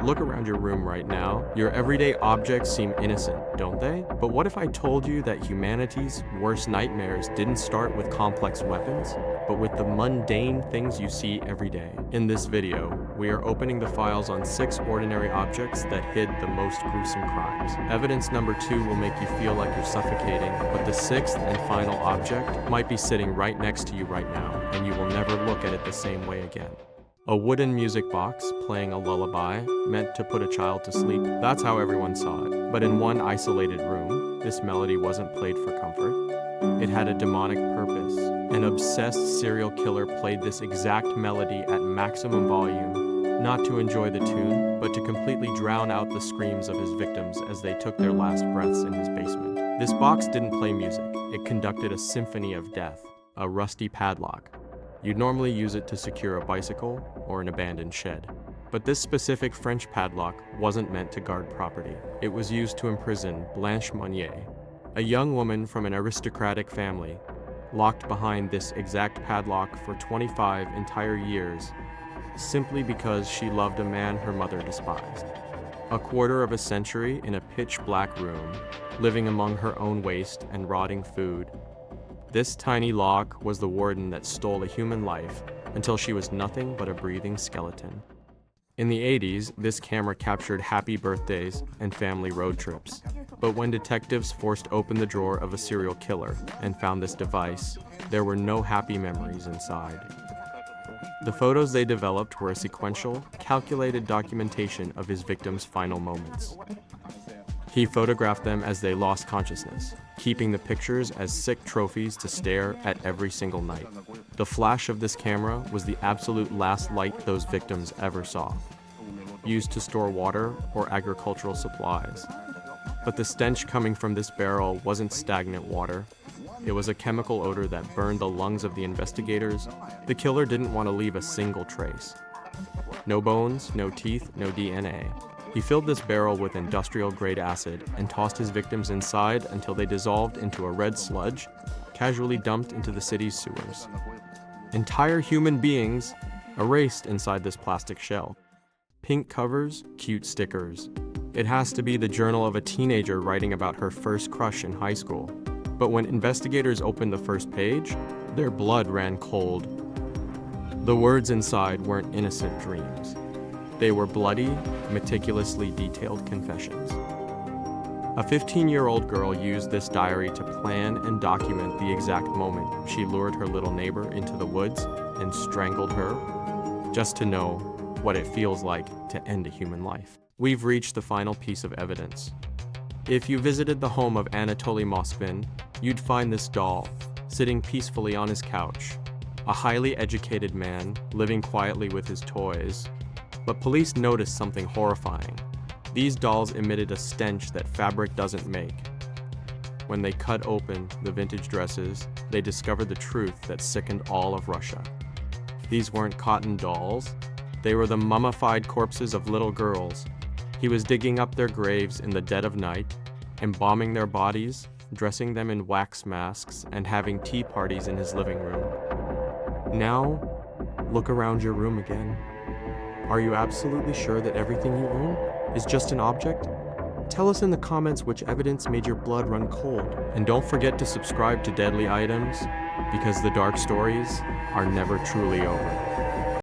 Look around your room right now. Your everyday objects seem innocent, don't they? But what if I told you that humanity's worst nightmares didn't start with complex weapons, but with the mundane things you see every day? In this video, we are opening the files on 6 ordinary objects that hid the most gruesome crimes. Evidence number 2 will make you feel like you're suffocating, but the 6th and final object might be sitting right next to you right now, and you will never look at it the same way again. A wooden music box playing a lullaby meant to put a child to sleep. That's how everyone saw it. But in one isolated room, this melody wasn't played for comfort. It had a demonic purpose. An obsessed serial killer played this exact melody at maximum volume, not to enjoy the tune, but to completely drown out the screams of his victims as they took their last breaths in his basement. This box didn't play music. It conducted a symphony of death, a rusty padlock. You'd normally use it to secure a bicycle or an abandoned shed. But this specific French padlock wasn't meant to guard property. It was used to imprison Blanche Monnier, a young woman from an aristocratic family, locked behind this exact padlock for 25 entire years, simply because she loved a man her mother despised. A quarter of a century in a pitch-black room, living among her own waste and rotting food. This tiny lock was the warden that stole a human life until she was nothing but a breathing skeleton. In the 80s, this camera captured happy birthdays and family road trips. But when detectives forced open the drawer of a serial killer and found this device, there were no happy memories inside. The photos they developed were a sequential, calculated documentation of his victims' final moments. He photographed them as they lost consciousness, keeping the pictures as sick trophies to stare at every single night. The flash of this camera was the absolute last light those victims ever saw, used to store water or agricultural supplies. But the stench coming from this barrel wasn't stagnant water. It was a chemical odor that burned the lungs of the investigators. The killer didn't want to leave a single trace. No bones, no teeth, no DNA. He filled this barrel with industrial-grade acid and tossed his victims inside until they dissolved into a red sludge, casually dumped into the city's sewers. Entire human beings erased inside this plastic shell. Pink covers, cute stickers. It has to be the journal of a teenager writing about her first crush in high school. But when investigators opened the first page, their blood ran cold. The words inside weren't innocent dreams. They were bloody, meticulously detailed confessions. A 15-year-old girl used this diary to plan and document the exact moment she lured her little neighbor into the woods and strangled her, just to know what it feels like to end a human life. We've reached the final piece of evidence. If you visited the home of Anatoly Mospin, you'd find this doll, sitting peacefully on his couch, a highly educated man living quietly with his toys. But police noticed something horrifying. These dolls emitted a stench that fabric doesn't make. When they cut open the vintage dresses, they discovered the truth that sickened all of Russia. These weren't cotton dolls. They were the mummified corpses of little girls. He was digging up their graves in the dead of night, embalming their bodies, dressing them in wax masks, and having tea parties in his living room. Now, look around your room again. Are you absolutely sure that everything you own is just an object? Tell us in the comments which evidence made your blood run cold. And don't forget to subscribe to Deadly Items, because the dark stories are never truly over.